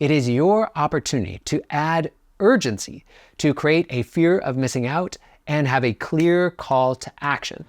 It is your opportunity to add urgency, to create a fear of missing out, and have a clear call to action.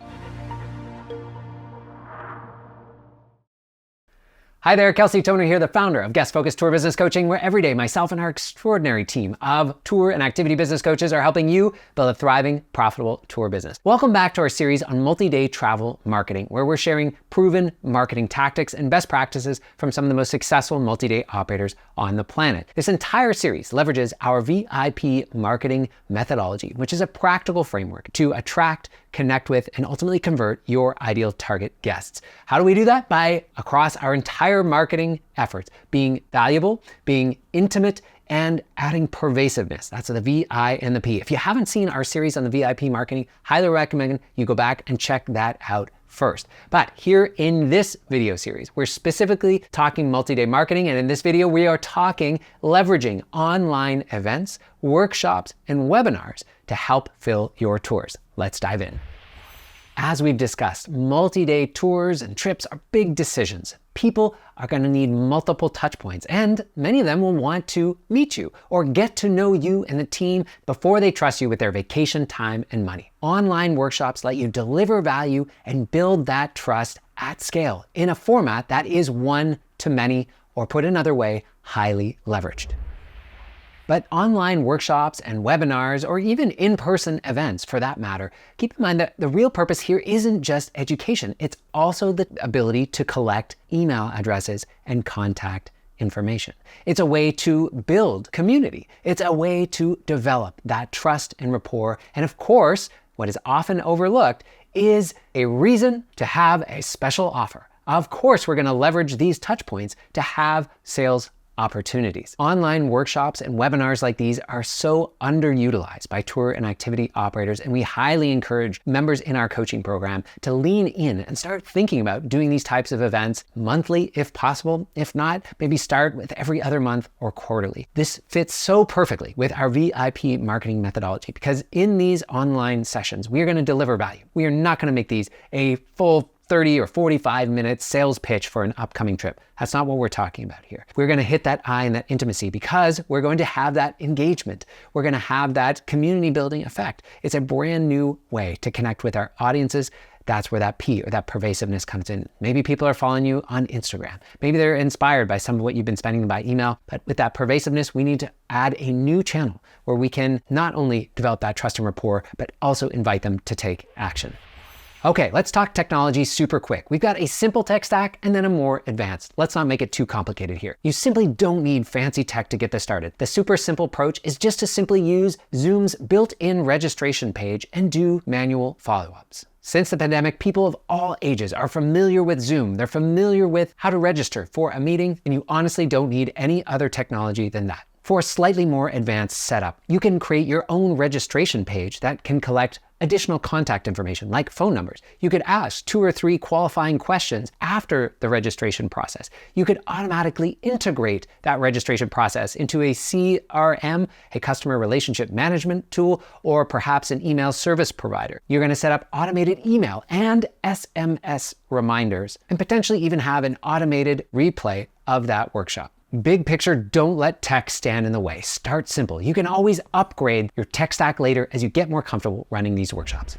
Hi there, Kelsey Toner here, the founder of Guest Focused Tour Business Coaching, where every day myself and our extraordinary team of tour and activity business coaches are helping you build a thriving, profitable tour business. Welcome back to our series on multi-day travel marketing, where we're sharing proven marketing tactics and best practices from some of the most successful multi-day operators on the planet. This entire series leverages our VIP marketing methodology, which is a practical framework to attract, connect with, and ultimately convert your ideal target guests. How do we do that? By across our entire marketing efforts, being valuable, being intimate, and adding pervasiveness. That's the V, I, and the P. If you haven't seen our series on the VIP marketing, highly recommend you go back and check that out first. But here in this video series, we're specifically talking multi-day marketing. And in this video, we are talking leveraging online events, workshops, and webinars to help fill your tours. Let's dive in. As we've discussed, multi-day tours and trips are big decisions. People are going to need multiple touch points, and many of them will want to meet you or get to know you and the team before they trust you with their vacation time and money. Online workshops let you deliver value and build that trust at scale in a format that is one-to-many, or put another way, highly leveraged. But online workshops and webinars, or even in-person events for that matter, keep in mind that the real purpose here isn't just education. It's also the ability to collect email addresses and contact information. It's a way to build community. It's a way to develop that trust and rapport. And of course, what is often overlooked is a reason to have a special offer. Of course, we're going to leverage these touch points to have sales opportunities. Online workshops and webinars like these are so underutilized by tour and activity operators, and we highly encourage members in our coaching program to lean in and start thinking about doing these types of events monthly if possible. If not, maybe start with every other month or quarterly. This fits so perfectly with our VIP marketing methodology because in these online sessions, we are going to deliver value. We are not going to make these a full 30 or 45 minute sales pitch for an upcoming trip. That's not what we're talking about here. We're going to hit that eye and that intimacy because we're going to have that engagement. We're going to have that community building effect. It's a brand new way to connect with our audiences. That's where that P or that pervasiveness comes in. Maybe people are following you on Instagram. Maybe they're inspired by some of what you've been spending by email, but with that pervasiveness, we need to add a new channel where we can not only develop that trust and rapport, but also invite them to take action. Okay, let's talk technology super quick. We've got a simple tech stack and then a more advanced. Let's not make it too complicated here. You simply don't need fancy tech to get this started. The super simple approach is just to simply use Zoom's built-in registration page and do manual follow-ups. Since the pandemic, people of all ages are familiar with Zoom. They're familiar with how to register for a meeting, and you honestly don't need any other technology than that. For a slightly more advanced setup, you can create your own registration page that can collect additional contact information like phone numbers. You could ask 2 or 3 qualifying questions after the registration process. You could automatically integrate that registration process into a CRM, a customer relationship management tool, or perhaps an email service provider. You're going to set up automated email and SMS reminders and potentially even have an automated replay of that workshop. Big picture, don't let tech stand in the way. Start simple. You can always upgrade your tech stack later as you get more comfortable running these workshops.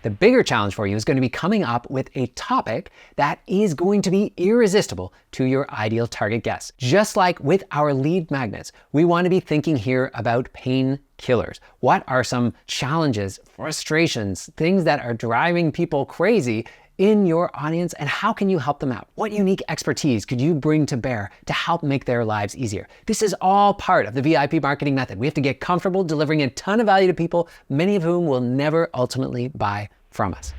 The bigger challenge for you is going to be coming up with a topic that is going to be irresistible to your ideal target guests. Just like with our lead magnets, we want to be thinking here about pain killers. What are some challenges, frustrations, things that are driving people crazy in your audience, and how can you help them out? What unique expertise could you bring to bear to help make their lives easier? This is all part of the VIP marketing method. We have to get comfortable delivering a ton of value to people, many of whom will never ultimately buy from us.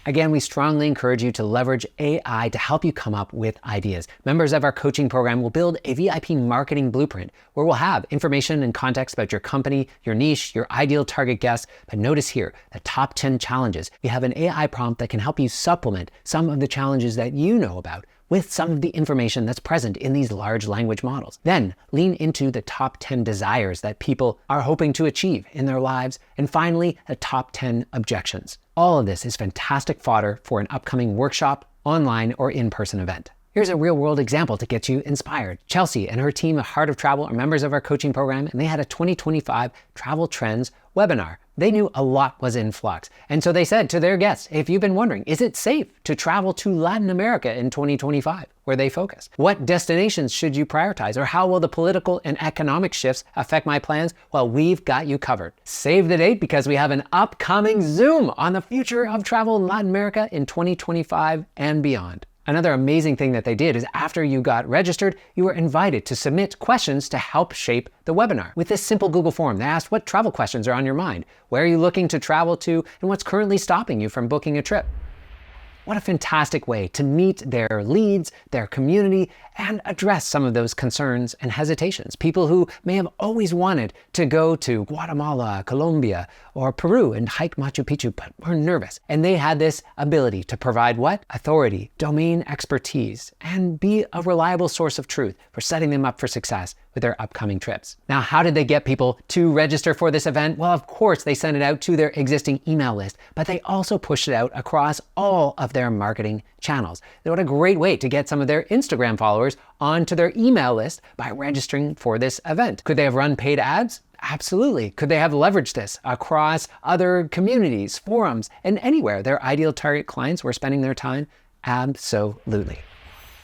Again, we strongly encourage you to leverage AI to help you come up with ideas. Members of our coaching program will build a VIP marketing blueprint where we'll have information and context about your company, your niche, your ideal target guests. But notice here, the top 10 challenges. We have an AI prompt that can help you supplement some of the challenges that you know about with some of the information that's present in these large language models. Then lean into the top 10 desires that people are hoping to achieve in their lives. And finally, the top 10 objections. All of this is fantastic fodder for an upcoming workshop, online, or in-person event. Here's a real-world example to get you inspired. Chelsea and her team at Heart of Travel are members of our coaching program, and they had a 2025 travel trends webinar. They knew a lot was in flux. And so they said to their guests, if you've been wondering, is it safe to travel to Latin America in 2025, where they focus? What destinations should you prioritize? Or how will the political and economic shifts affect my plans? Well, we've got you covered. Save the date because we have an upcoming Zoom on the future of travel in Latin America in 2025 and beyond. Another amazing thing that they did is after you got registered, you were invited to submit questions to help shape the webinar. With this simple Google form, they asked what travel questions are on your mind, where are you looking to travel to, and what's currently stopping you from booking a trip. What a fantastic way to meet their leads, their community, and address some of those concerns and hesitations. People who may have always wanted to go to Guatemala, Colombia, or Peru and hike Machu Picchu, but were nervous. And they had this ability to provide what? Authority, domain expertise, and be a reliable source of truth for setting them up for success with their upcoming trips. Now, how did they get people to register for this event? Well, of course, they sent it out to their existing email list, but they also pushed it out across all of their marketing channels. What a great way to get some of their Instagram followers onto their email list by registering for this event. Could they have run paid ads? Absolutely. Could they have leveraged this across other communities, forums, and anywhere their ideal target clients were spending their time? Absolutely.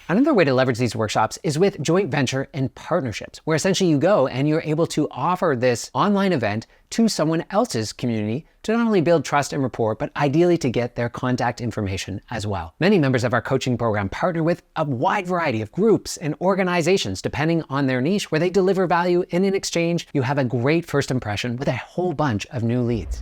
Another way to leverage these workshops is with joint venture and partnerships, where essentially you go and you're able to offer this online event to someone else's community to not only build trust and rapport, but ideally to get their contact information as well. Many members of our coaching program partner with a wide variety of groups and organizations depending on their niche, where they deliver value, and in exchange, you have a great first impression with a whole bunch of new leads.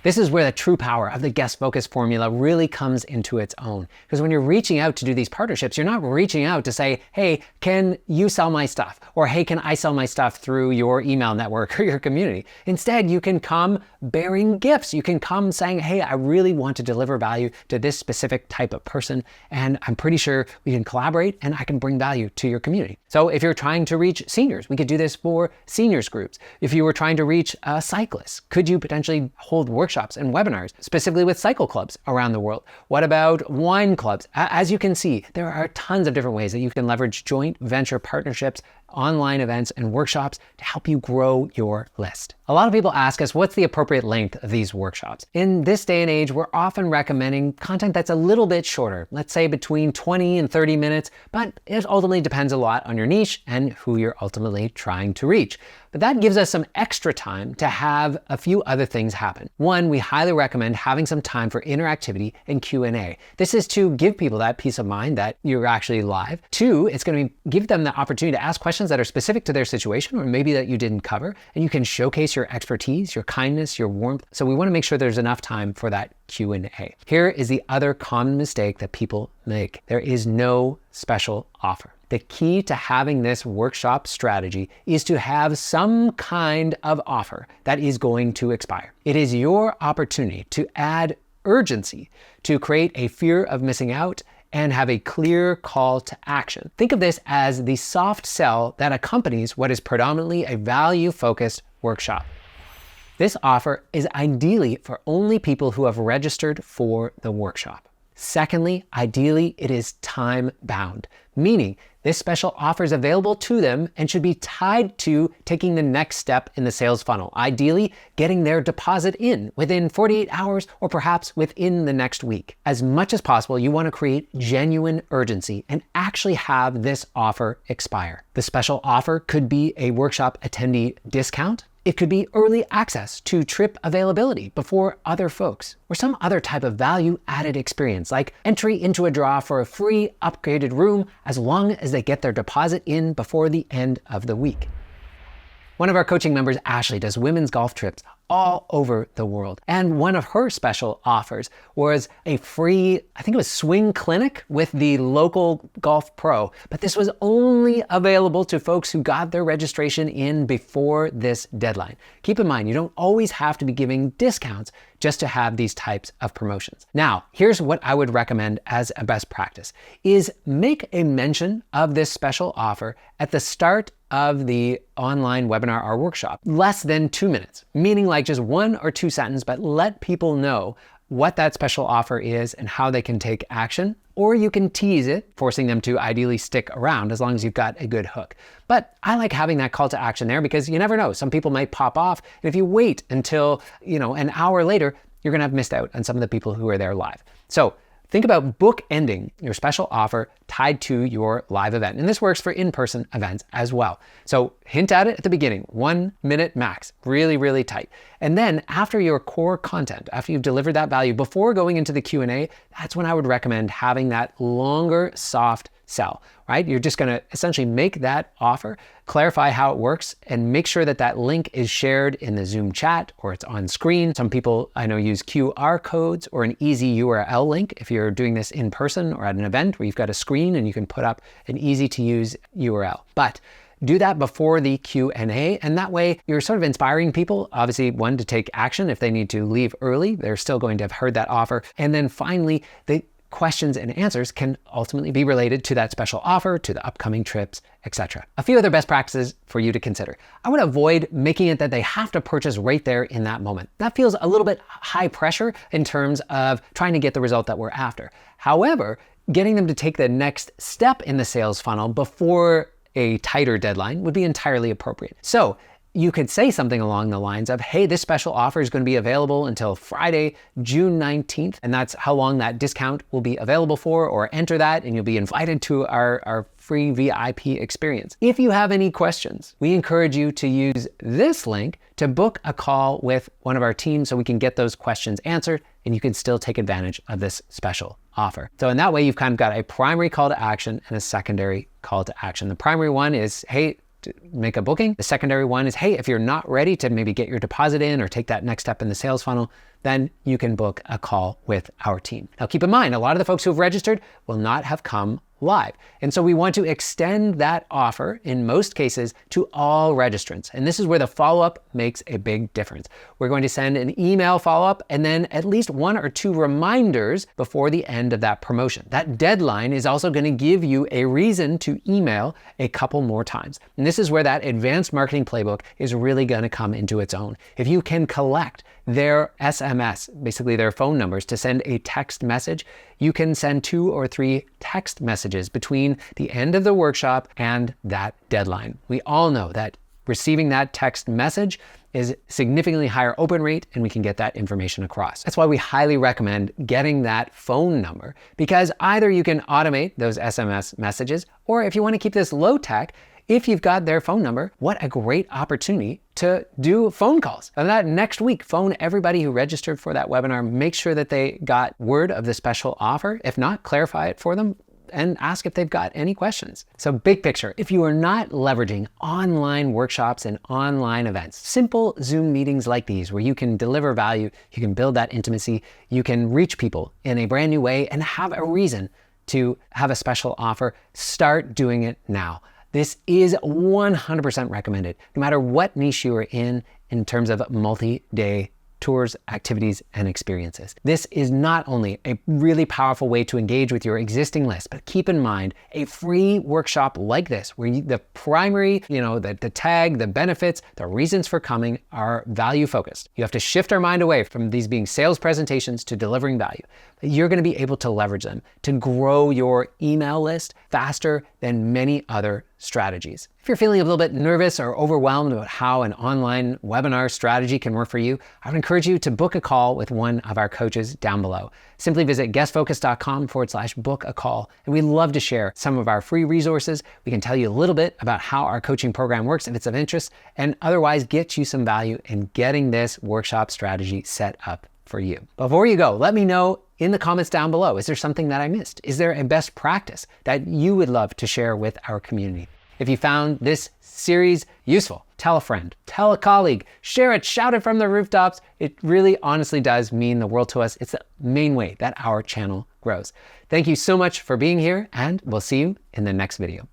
This is where the true power of the guest focus formula really comes into its own. Because when you're reaching out to do these partnerships, you're not reaching out to say, hey, can you sell my stuff? Or hey, can I sell my stuff through your email network or your community? Instead, you can come bearing gifts. You can come saying, hey, I really want to deliver value to this specific type of person, and I'm pretty sure we can collaborate and I can bring value to your community. So if you're trying to reach seniors, we could do this for seniors groups. If you were trying to reach cyclists, could you potentially hold workshops and webinars specifically with cycle clubs around the world? What about wine clubs? As you can see, there are tons of different ways that you can leverage joint venture partnerships, online events, and workshops to help you grow your list. A lot of people ask us, what's the appropriate length of these workshops? In this day and age, we're often recommending content that's a little bit shorter, let's say between 20 and 30 minutes, but it ultimately depends a lot on your niche and who you're ultimately trying to reach. But that gives us some extra time to have a few other things happen. One, we highly recommend having some time for interactivity and Q&A. This is to give people that peace of mind that you're actually live. Two, it's going to give them the opportunity to ask questions that are specific to their situation or maybe that you didn't cover, and you can showcase your expertise, your kindness, your warmth. So we want to make sure there's enough time for that Q&A. Here is the other common mistake that people make. There is no special offer. The key to having this workshop strategy is to have some kind of offer that is going to expire. It is your opportunity to add urgency, to create a fear of missing out, and have a clear call to action. Think of this as the soft sell that accompanies what is predominantly a value-focused workshop. This offer is ideally for only people who have registered for the workshop. Secondly, ideally, it is time-bound, meaning this special offer is available to them and should be tied to taking the next step in the sales funnel, ideally getting their deposit in within 48 hours or perhaps within the next week. As much as possible, you want to create genuine urgency and actually have this offer expire. The special offer could be a workshop attendee discount. It could be early access to trip availability before other folks, or some other type of value-added experience, like entry into a draw for a free upgraded room as long as they get their deposit in before the end of the week. One of our coaching members, Ashley, does women's golf trips all over the world. And one of her special offers was a free, I think it was swing clinic with the local golf pro. But this was only available to folks who got their registration in before this deadline. Keep in mind, you don't always have to be giving discounts just to have these types of promotions. Now, here's what I would recommend as a best practice, is make a mention of this special offer at the start of the online webinar or workshop. Less than 2 minutes, meaning like just 1 or 2 sentences, but let people know what that special offer is and how they can take action, or you can tease it, forcing them to ideally stick around as long as you've got a good hook. But I like having that call to action there because you never know. Some people might pop off. And if you wait until, an hour later, you're gonna have missed out on some of the people who are there live. So think about bookending your special offer tied to your live event. And this works for in-person events as well. So hint at it at the beginning, 1 minute max, really, really tight. And then after your core content, after you've delivered that value, before going into the Q&A, that's when I would recommend having that longer, soft sell, right? You're just gonna essentially make that offer, clarify how it works, and make sure that that link is shared in the Zoom chat or it's on screen. Some people I know use QR codes or an easy URL link if you're doing this in person or at an event where you've got a screen and you can put up an easy to use URL. But do that before the Q&A, and that way you're sort of inspiring people, obviously, one, to take action if they need to leave early. They're still going to have heard that offer. And then finally, the questions and answers can ultimately be related to that special offer, to the upcoming trips, etc. A few other best practices for you to consider. I would avoid making it that they have to purchase right there in that moment. That feels a little bit high pressure in terms of trying to get the result that we're after. However, getting them to take the next step in the sales funnel before a tighter deadline would be entirely appropriate. So you could say something along the lines of, hey, this special offer is going to be available until Friday, June 19th, and that's how long that discount will be available for, or enter that and you'll be invited to our free VIP experience. If you have any questions, we encourage you to use this link to book a call with one of our teams so we can get those questions answered and you can still take advantage of this special offer. So in that way, you've kind of got a primary call to action and a secondary call to action. The primary one is, hey, to make a booking. The secondary one is, hey, if you're not ready to maybe get your deposit in or take that next step in the sales funnel, then you can book a call with our team. Now keep in mind, a lot of the folks who have registered will not have come live. And so we want to extend that offer in most cases to all registrants. And this is where the follow-up makes a big difference. We're going to send an email follow-up and then at least 1 or 2 reminders before the end of that promotion. That deadline is also going to give you a reason to email a couple more times. And this is where that advanced marketing playbook is really going to come into its own. If you can collect their SMS, basically their phone numbers, to send a text message, you can send 2 or 3 text messages between the end of the workshop and that deadline. We all know that receiving that text message is significantly higher open rate and we can get that information across. That's why we highly recommend getting that phone number, because either you can automate those SMS messages, or if you want to keep this low tech, if you've got their phone number, what a great opportunity to do phone calls. And that next week, phone everybody who registered for that webinar, make sure that they got word of the special offer. If not, clarify it for them and ask if they've got any questions. So big picture, if you are not leveraging online workshops and online events, simple Zoom meetings like these where you can deliver value, you can build that intimacy, you can reach people in a brand new way and have a reason to have a special offer, start doing it now. This is 100% recommended, no matter what niche you are in terms of multi-day tours, activities, and experiences. This is not only a really powerful way to engage with your existing list, but keep in mind a free workshop like this, where the primary, the tag, the benefits, the reasons for coming are value focused. You have to shift our mind away from these being sales presentations to delivering value. You're going to be able to leverage them to grow your email list faster than many other strategies. If you're feeling a little bit nervous or overwhelmed about how an online webinar strategy can work for you, I would encourage you to book a call with one of our coaches down below. Simply visit guestfocus.com/book a call, and we'd love to share some of our free resources. We can tell you a little bit about how our coaching program works if it's of interest, and otherwise get you some value in getting this workshop strategy set up for you. Before you go, let me know in the comments down below, is there something that I missed? Is there a best practice that you would love to share with our community? If you found this series useful, tell a friend, tell a colleague, share it, shout it from the rooftops. It really honestly does mean the world to us. It's the main way that our channel grows. Thank you so much for being here, and we'll see you in the next video.